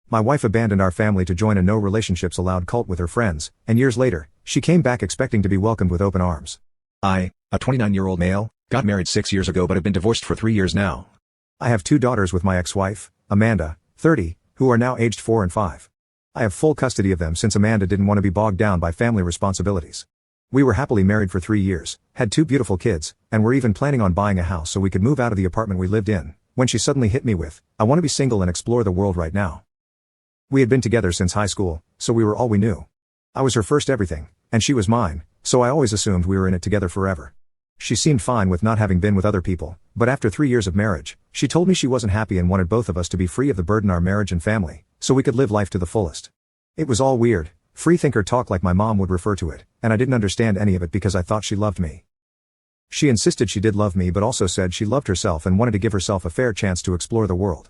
My wife abandoned our family to join a no relationships allowed cult with her friends, and years later, she came back expecting to be welcomed with open arms. I, a 29-year-old male, got married 6 years ago but have been divorced for 3 years now. I have 2 daughters with my ex-wife, Amanda, 30, who are now aged 4 and 5. I have full custody of them since Amanda didn't want to be bogged down by family responsibilities. We were happily married for 3 years, had 2 beautiful kids, and were even planning on buying a house so we could move out of the apartment we lived in, when she suddenly hit me with, "I want to be single and explore the world right now." We had been together since high school, so we were all we knew. I was her first everything, and she was mine, so I always assumed we were in it together forever. She seemed fine with not having been with other people, but after 3 years of marriage, she told me she wasn't happy and wanted both of us to be free of the burden our marriage and family, so we could live life to the fullest. It was all weird, freethinker talk like my mom would refer to it, and I didn't understand any of it because I thought she loved me. She insisted she did love me but also said she loved herself and wanted to give herself a fair chance to explore the world.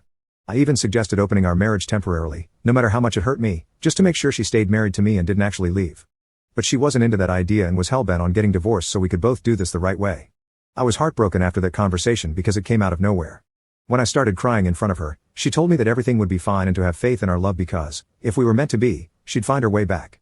I even suggested opening our marriage temporarily, no matter how much it hurt me, just to make sure she stayed married to me and didn't actually leave. But she wasn't into that idea and was hellbent on getting divorced so we could both do this the right way. I was heartbroken after that conversation because it came out of nowhere. When I started crying in front of her, she told me that everything would be fine and to have faith in our love because, if we were meant to be, she'd find her way back.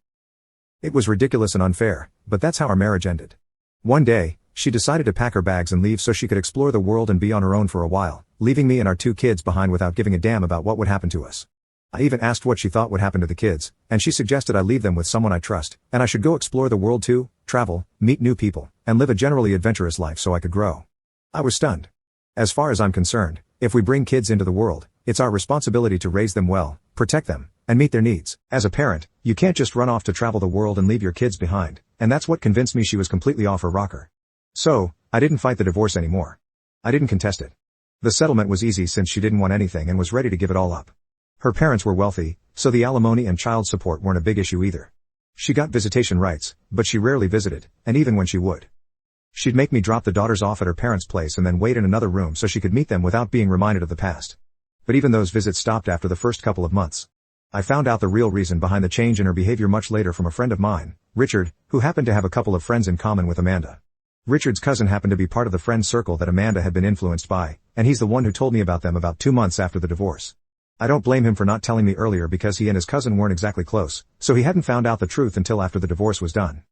It was ridiculous and unfair, but that's how our marriage ended. One day, she decided to pack her bags and leave so she could explore the world and be on her own for a while, leaving me and our 2 kids behind without giving a damn about what would happen to us. I even asked what she thought would happen to the kids, and she suggested I leave them with someone I trust, and I should go explore the world too, travel, meet new people, and live a generally adventurous life so I could grow. I was stunned. As far as I'm concerned, if we bring kids into the world, it's our responsibility to raise them well, protect them, and meet their needs. As a parent, you can't just run off to travel the world and leave your kids behind, and that's what convinced me she was completely off her rocker. So, I didn't fight the divorce anymore. I didn't contest it. The settlement was easy since she didn't want anything and was ready to give it all up. Her parents were wealthy, so the alimony and child support weren't a big issue either. She got visitation rights, but she rarely visited, and even when she would, she'd make me drop the daughters off at her parents' place and then wait in another room so she could meet them without being reminded of the past. But even those visits stopped after the first couple of months. I found out the real reason behind the change in her behavior much later from a friend of mine, Richard, who happened to have a couple of friends in common with Amanda. Richard's cousin happened to be part of the friend circle that Amanda had been influenced by, and he's the one who told me about them about 2 months after the divorce. I don't blame him for not telling me earlier because he and his cousin weren't exactly close, so he hadn't found out the truth until after the divorce was done.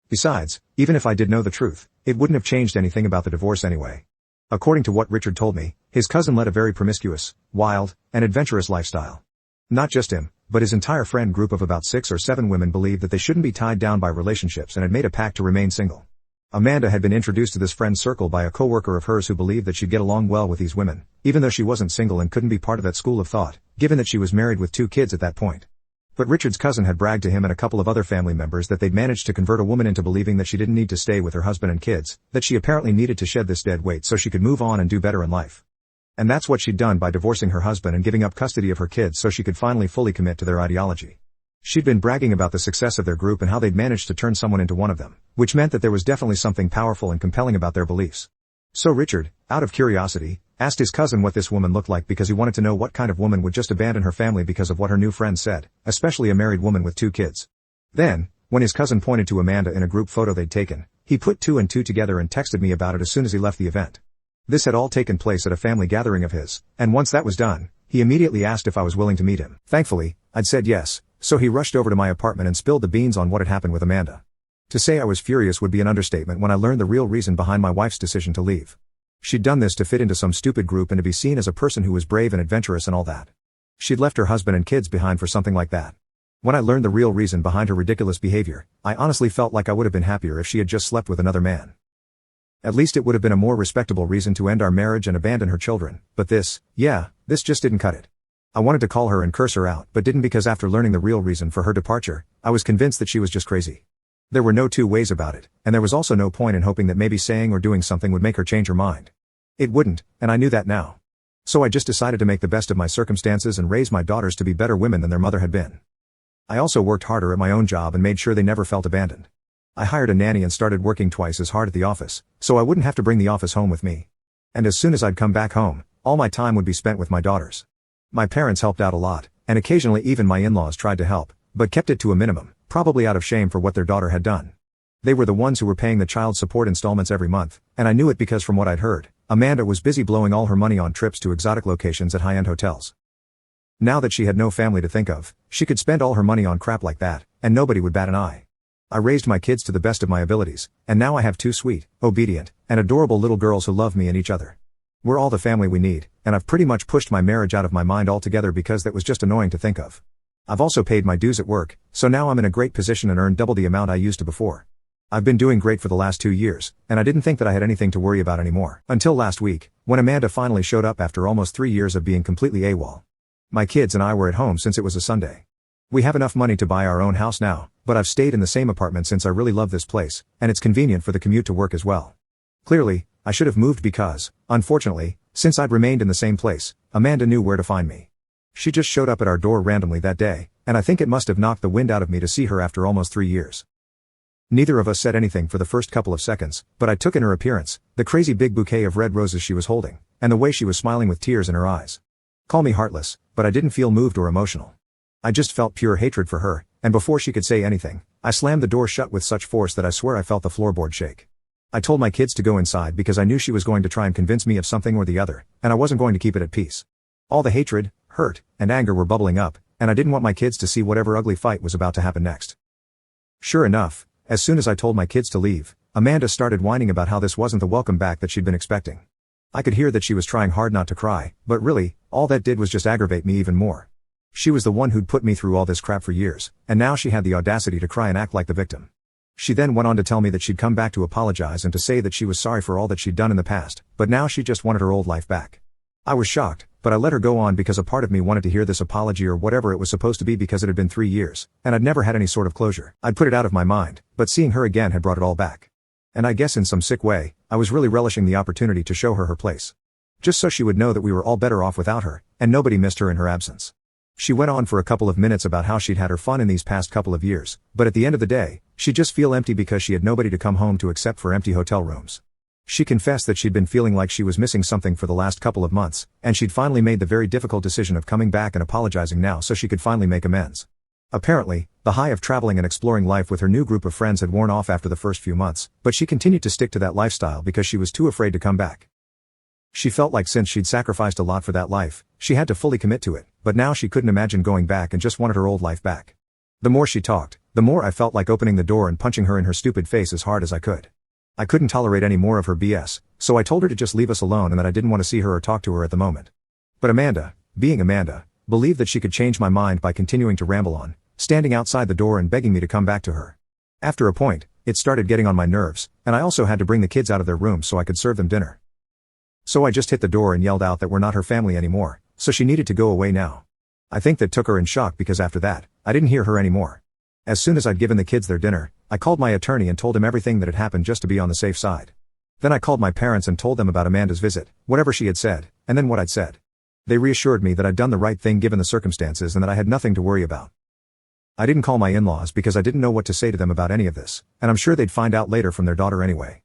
Besides, even if I did know the truth, it wouldn't have changed anything about the divorce anyway. According to what Richard told me, his cousin led a very promiscuous, wild, and adventurous lifestyle. Not just him, but his entire friend group of about 6 or 7 women believed that they shouldn't be tied down by relationships and had made a pact to remain single. Amanda had been introduced to this friend circle by a coworker of hers who believed that she'd get along well with these women, even though she wasn't single and couldn't be part of that school of thought, given that she was married with 2 kids at that point. But Richard's cousin had bragged to him and a couple of other family members that they'd managed to convert a woman into believing that she didn't need to stay with her husband and kids, that she apparently needed to shed this dead weight so she could move on and do better in life. And that's what she'd done by divorcing her husband and giving up custody of her kids so she could finally fully commit to their ideology. She'd been bragging about the success of their group and how they'd managed to turn someone into one of them, which meant that there was definitely something powerful and compelling about their beliefs. So Richard, out of curiosity, asked his cousin what this woman looked like because he wanted to know what kind of woman would just abandon her family because of what her new friend said, especially a married woman with 2 kids. Then, when his cousin pointed to Amanda in a group photo they'd taken, he put 2 and 2 together and texted me about it as soon as he left the event. This had all taken place at a family gathering of his, and once that was done, he immediately asked if I was willing to meet him. Thankfully, I'd said yes, so he rushed over to my apartment and spilled the beans on what had happened with Amanda. To say I was furious would be an understatement when I learned the real reason behind my wife's decision to leave. She'd done this to fit into some stupid group and to be seen as a person who was brave and adventurous and all that. She'd left her husband and kids behind for something like that. When I learned the real reason behind her ridiculous behavior, I honestly felt like I would have been happier if she had just slept with another man. At least it would have been a more respectable reason to end our marriage and abandon her children, but this just didn't cut it. I wanted to call her and curse her out but didn't because after learning the real reason for her departure, I was convinced that she was just crazy. There were no 2 ways about it, and there was also no point in hoping that maybe saying or doing something would make her change her mind. It wouldn't, and I knew that now. So I just decided to make the best of my circumstances and raise my daughters to be better women than their mother had been. I also worked harder at my own job and made sure they never felt abandoned. I hired a nanny and started working twice as hard at the office, so I wouldn't have to bring the office home with me. And as soon as I'd come back home, all my time would be spent with my daughters. My parents helped out a lot, and occasionally even my in-laws tried to help, but kept it to a minimum, probably out of shame for what their daughter had done. They were the ones who were paying the child support installments every month, and I knew it because from what I'd heard, Amanda was busy blowing all her money on trips to exotic locations at high-end hotels. Now that she had no family to think of, she could spend all her money on crap like that, and nobody would bat an eye. I raised my kids to the best of my abilities, and now I have two sweet, obedient, and adorable little girls who love me and each other. We're all the family we need, and I've pretty much pushed my marriage out of my mind altogether because that was just annoying to think of. I've also paid my dues at work, so now I'm in a great position and earn double the amount I used to before. I've been doing great for the last 2 years, and I didn't think that I had anything to worry about anymore. Until last week, when Amanda finally showed up after almost 3 years of being completely AWOL. My kids and I were at home since it was a Sunday. We have enough money to buy our own house now, but I've stayed in the same apartment since I really love this place, and it's convenient for the commute to work as well. Clearly, I should have moved because, unfortunately, since I'd remained in the same place, Amanda knew where to find me. She just showed up at our door randomly that day, and I think it must have knocked the wind out of me to see her after almost 3 years. Neither of us said anything for the first couple of seconds, but I took in her appearance, the crazy big bouquet of red roses she was holding, and the way she was smiling with tears in her eyes. Call me heartless, but I didn't feel moved or emotional. I just felt pure hatred for her, and before she could say anything, I slammed the door shut with such force that I swear I felt the floorboard shake. I told my kids to go inside because I knew she was going to try and convince me of something or the other, and I wasn't going to keep it at peace. All the hatred, hurt, and anger were bubbling up, and I didn't want my kids to see whatever ugly fight was about to happen next. Sure enough, as soon as I told my kids to leave, Amanda started whining about how this wasn't the welcome back that she'd been expecting. I could hear that she was trying hard not to cry, but really, all that did was just aggravate me even more. She was the one who'd put me through all this crap for years, and now she had the audacity to cry and act like the victim. She then went on to tell me that she'd come back to apologize and to say that she was sorry for all that she'd done in the past, but now she just wanted her old life back. I was shocked, but I let her go on because a part of me wanted to hear this apology or whatever it was supposed to be because it had been 3 years, and I'd never had any sort of closure. I'd put it out of my mind, but seeing her again had brought it all back. And I guess in some sick way, I was really relishing the opportunity to show her her place. Just so she would know that we were all better off without her, and nobody missed her in her absence. She went on for a couple of minutes about how she'd had her fun in these past couple of years, but at the end of the day, she'd just feel empty because she had nobody to come home to except for empty hotel rooms. She confessed that she'd been feeling like she was missing something for the last couple of months, and she'd finally made the very difficult decision of coming back and apologizing now so she could finally make amends. Apparently, the high of traveling and exploring life with her new group of friends had worn off after the first few months, but she continued to stick to that lifestyle because she was too afraid to come back. She felt like since she'd sacrificed a lot for that life, she had to fully commit to it, but now she couldn't imagine going back and just wanted her old life back. The more she talked, the more I felt like opening the door and punching her in her stupid face as hard as I could. I couldn't tolerate any more of her BS, so I told her to just leave us alone and that I didn't want to see her or talk to her at the moment. But Amanda, being Amanda, believed that she could change my mind by continuing to ramble on, standing outside the door and begging me to come back to her. After a point, it started getting on my nerves, and I also had to bring the kids out of their rooms so I could serve them dinner. So I just hit the door and yelled out that we're not her family anymore, so she needed to go away now. I think that took her in shock because after that, I didn't hear her anymore. As soon as I'd given the kids their dinner, I called my attorney and told him everything that had happened just to be on the safe side. Then I called my parents and told them about Amanda's visit, whatever she had said, and then what I'd said. They reassured me that I'd done the right thing given the circumstances and that I had nothing to worry about. I didn't call my in-laws because I didn't know what to say to them about any of this, and I'm sure they'd find out later from their daughter anyway.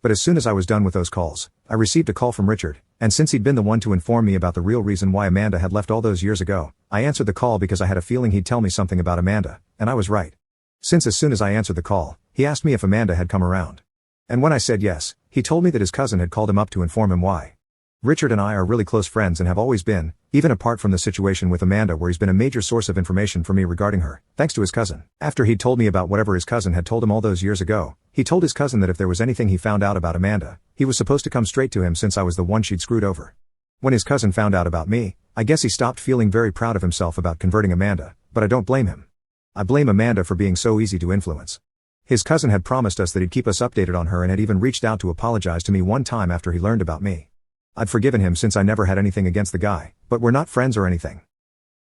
But as soon as I was done with those calls, I received a call from Richard, and since he'd been the one to inform me about the real reason why Amanda had left all those years ago, I answered the call because I had a feeling he'd tell me something about Amanda, and I was right. Since as soon as I answered the call, he asked me if Amanda had come around. And when I said yes, he told me that his cousin had called him up to inform him why. Richard and I are really close friends and have always been, even apart from the situation with Amanda where he's been a major source of information for me regarding her, thanks to his cousin. After he'd told me about whatever his cousin had told him all those years ago, he told his cousin that if there was anything he found out about Amanda, he was supposed to come straight to him since I was the one she'd screwed over. When his cousin found out about me, I guess he stopped feeling very proud of himself about converting Amanda, but I don't blame him. I blame Amanda for being so easy to influence. His cousin had promised us that he'd keep us updated on her and had even reached out to apologize to me one time after he learned about me. I'd forgiven him since I never had anything against the guy, but we're not friends or anything.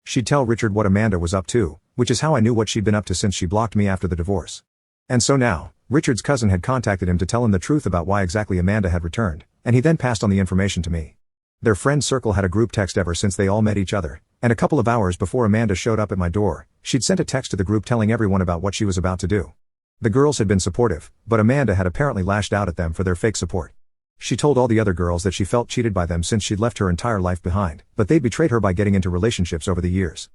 She'd tell Richard what Amanda was up to, which is how I knew what she'd been up to since she blocked me after the divorce. And so now, Richard's cousin had contacted him to tell him the truth about why exactly Amanda had returned, and he then passed on the information to me. Their friend circle had a group text ever since they all met each other, and a couple of hours before Amanda showed up at my door, she'd sent a text to the group telling everyone about what she was about to do. The girls had been supportive, but Amanda had apparently lashed out at them for their fake support. She told all the other girls that she felt cheated by them since she'd left her entire life behind, but they'd betrayed her by getting into relationships over the years.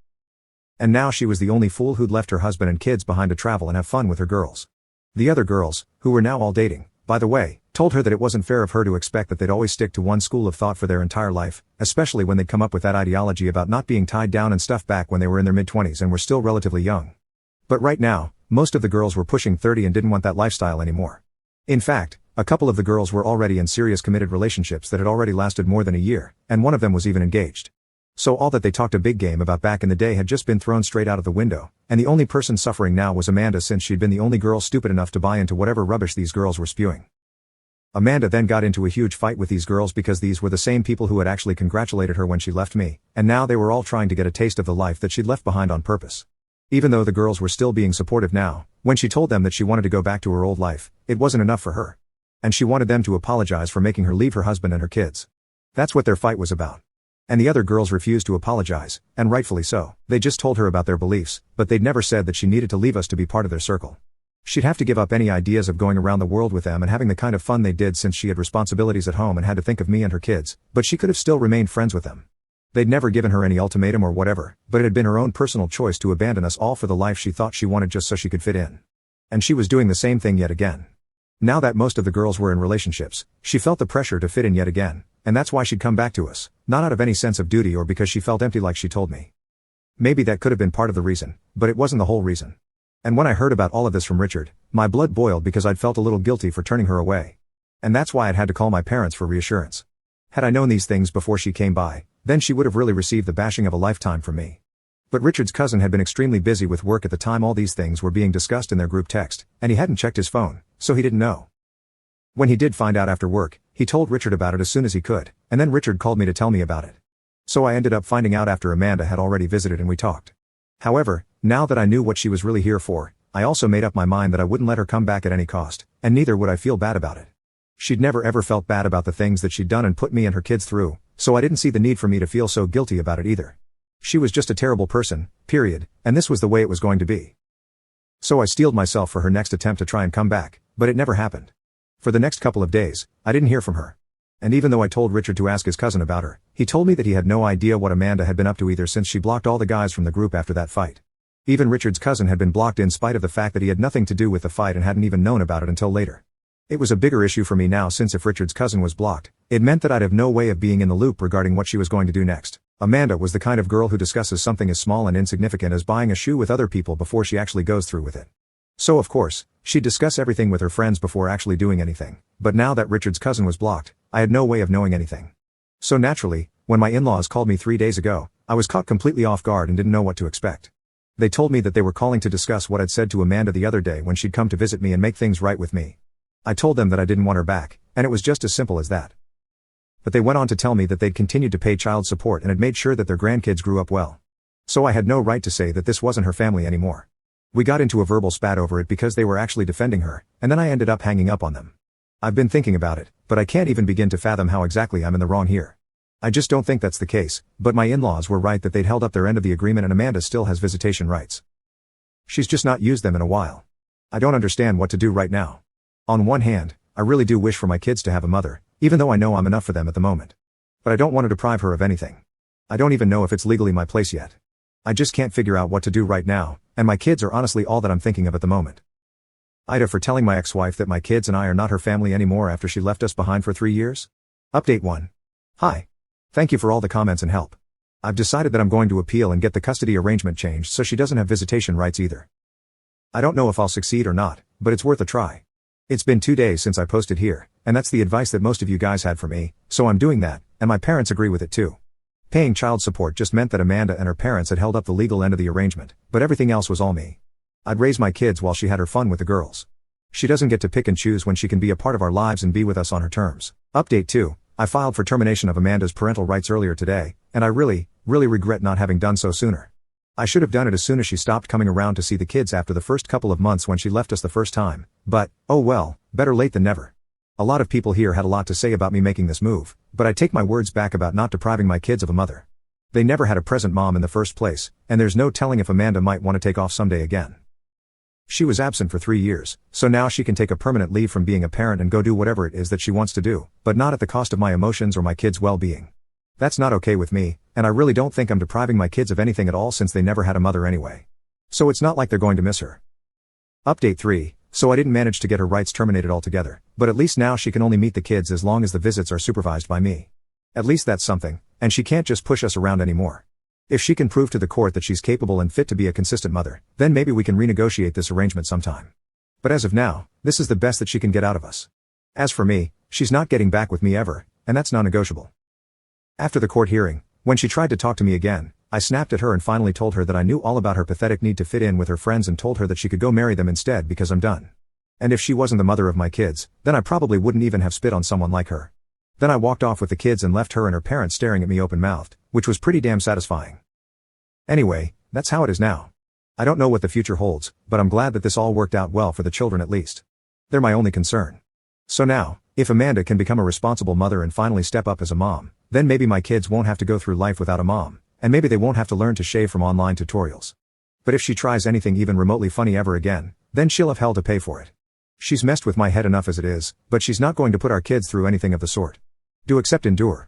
And now she was the only fool who'd left her husband and kids behind to travel and have fun with her girls. The other girls, who were now all dating, by the way, Told her that it wasn't fair of her to expect that they'd always stick to one school of thought for their entire life, especially when they'd come up with that ideology about not being tied down and stuff back when they were in their mid-20s and were still relatively young. But right now, most of the girls were pushing 30 and didn't want that lifestyle anymore. In fact, a couple of the girls were already in serious committed relationships that had already lasted more than a year, and one of them was even engaged. So all that they talked a big game about back in the day had just been thrown straight out of the window, and the only person suffering now was Amanda, since she'd been the only girl stupid enough to buy into whatever rubbish these girls were spewing. Amanda then got into a huge fight with these girls because these were the same people who had actually congratulated her when she left me, and now they were all trying to get a taste of the life that she'd left behind on purpose. Even though the girls were still being supportive now, when she told them that she wanted to go back to her old life, it wasn't enough for her. And she wanted them to apologize for making her leave her husband and her kids. That's what their fight was about. And the other girls refused to apologize, and rightfully so. They just told her about their beliefs, but they'd never said that she needed to leave us to be part of their circle. She'd have to give up any ideas of going around the world with them and having the kind of fun they did, since she had responsibilities at home and had to think of me and her kids, but she could have still remained friends with them. They'd never given her any ultimatum or whatever, but it had been her own personal choice to abandon us all for the life she thought she wanted just so she could fit in. And she was doing the same thing yet again. Now that most of the girls were in relationships, she felt the pressure to fit in yet again, and that's why she'd come back to us, not out of any sense of duty or because she felt empty like she told me. Maybe that could have been part of the reason, but it wasn't the whole reason. And when I heard about all of this from Richard, my blood boiled because I'd felt a little guilty for turning her away. And that's why I'd had to call my parents for reassurance. Had I known these things before she came by, then she would have really received the bashing of a lifetime from me. But Richard's cousin had been extremely busy with work at the time all these things were being discussed in their group text, and he hadn't checked his phone, so he didn't know. When he did find out after work, he told Richard about it as soon as he could, and then Richard called me to tell me about it. So I ended up finding out after Amanda had already visited and we talked. However, now that I knew what she was really here for, I also made up my mind that I wouldn't let her come back at any cost, and neither would I feel bad about it. She'd never ever felt bad about the things that she'd done and put me and her kids through, so I didn't see the need for me to feel so guilty about it either. She was just a terrible person, period, and this was the way it was going to be. So I steeled myself for her next attempt to try and come back, but it never happened. For the next couple of days, I didn't hear from her. And even though I told Richard to ask his cousin about her, he told me that he had no idea what Amanda had been up to either, since she blocked all the guys from the group after that fight. Even Richard's cousin had been blocked in spite of the fact that he had nothing to do with the fight and hadn't even known about it until later. It was a bigger issue for me now, since if Richard's cousin was blocked, it meant that I'd have no way of being in the loop regarding what she was going to do next. Amanda was the kind of girl who discusses something as small and insignificant as buying a shoe with other people before she actually goes through with it. So of course, she'd discuss everything with her friends before actually doing anything, but now that Richard's cousin was blocked, I had no way of knowing anything. So naturally, when my in-laws called me 3 days ago, I was caught completely off guard and didn't know what to expect. They told me that they were calling to discuss what I'd said to Amanda the other day when she'd come to visit me and make things right with me. I told them that I didn't want her back, and it was just as simple as that. But they went on to tell me that they'd continued to pay child support and had made sure that their grandkids grew up well. So I had no right to say that this wasn't her family anymore. We got into a verbal spat over it because they were actually defending her, and then I ended up hanging up on them. I've been thinking about it, but I can't even begin to fathom how exactly I'm in the wrong here. I just don't think that's the case, but my in-laws were right that they'd held up their end of the agreement and Amanda still has visitation rights. She's just not used them in a while. I don't understand what to do right now. On one hand, I really do wish for my kids to have a mother, even though I know I'm enough for them at the moment. But I don't want to deprive her of anything. I don't even know if it's legally my place yet. I just can't figure out what to do right now, and my kids are honestly all that I'm thinking of at the moment. Ida for telling my ex-wife that my kids and I are not her family anymore after she left us behind for 3 years. Update 1. Hi. Thank you for all the comments and help. I've decided that I'm going to appeal and get the custody arrangement changed so she doesn't have visitation rights either. I don't know if I'll succeed or not, but it's worth a try. It's been 2 days since I posted here, and that's the advice that most of you guys had for me, so I'm doing that, and my parents agree with it too. Paying child support just meant that Amanda and her parents had held up the legal end of the arrangement, but everything else was all me. I'd raise my kids while she had her fun with the girls. She doesn't get to pick and choose when she can be a part of our lives and be with us on her terms. Update 2. I filed for termination of Amanda's parental rights earlier today, and I really regret not having done so sooner. I should have done it as soon as she stopped coming around to see the kids after the first couple of months when she left us the first time, but, oh well, better late than never. A lot of people here had a lot to say about me making this move, but I take my words back about not depriving my kids of a mother. They never had a present mom in the first place, and there's no telling if Amanda might want to take off someday again. She was absent for 3 years, so now she can take a permanent leave from being a parent and go do whatever it is that she wants to do, but not at the cost of my emotions or my kids' well-being. That's not okay with me, and I really don't think I'm depriving my kids of anything at all since they never had a mother anyway. So it's not like they're going to miss her. Update 3. so I didn't manage to get her rights terminated altogether, but at least now she can only meet the kids as long as the visits are supervised by me. At least that's something, and she can't just push us around anymore. If she can prove to the court that she's capable and fit to be a consistent mother, then maybe we can renegotiate this arrangement sometime. But as of now, this is the best that she can get out of us. As for me, she's not getting back with me ever, and that's non-negotiable. After the court hearing, when she tried to talk to me again, I snapped at her and finally told her that I knew all about her pathetic need to fit in with her friends and told her that she could go marry them instead because I'm done. And if she wasn't the mother of my kids, then I probably wouldn't even have spit on someone like her. Then I walked off with the kids and left her and her parents staring at me open-mouthed, which was pretty damn satisfying. Anyway, that's how it is now. I don't know what the future holds, but I'm glad that this all worked out well for the children at least. They're my only concern. So now, if Amanda can become a responsible mother and finally step up as a mom, then maybe my kids won't have to go through life without a mom, and maybe they won't have to learn to shave from online tutorials. But if she tries anything even remotely funny ever again, then she'll have hell to pay for it. She's messed with my head enough as it is, but she's not going to put our kids through anything of the sort. Do except endure.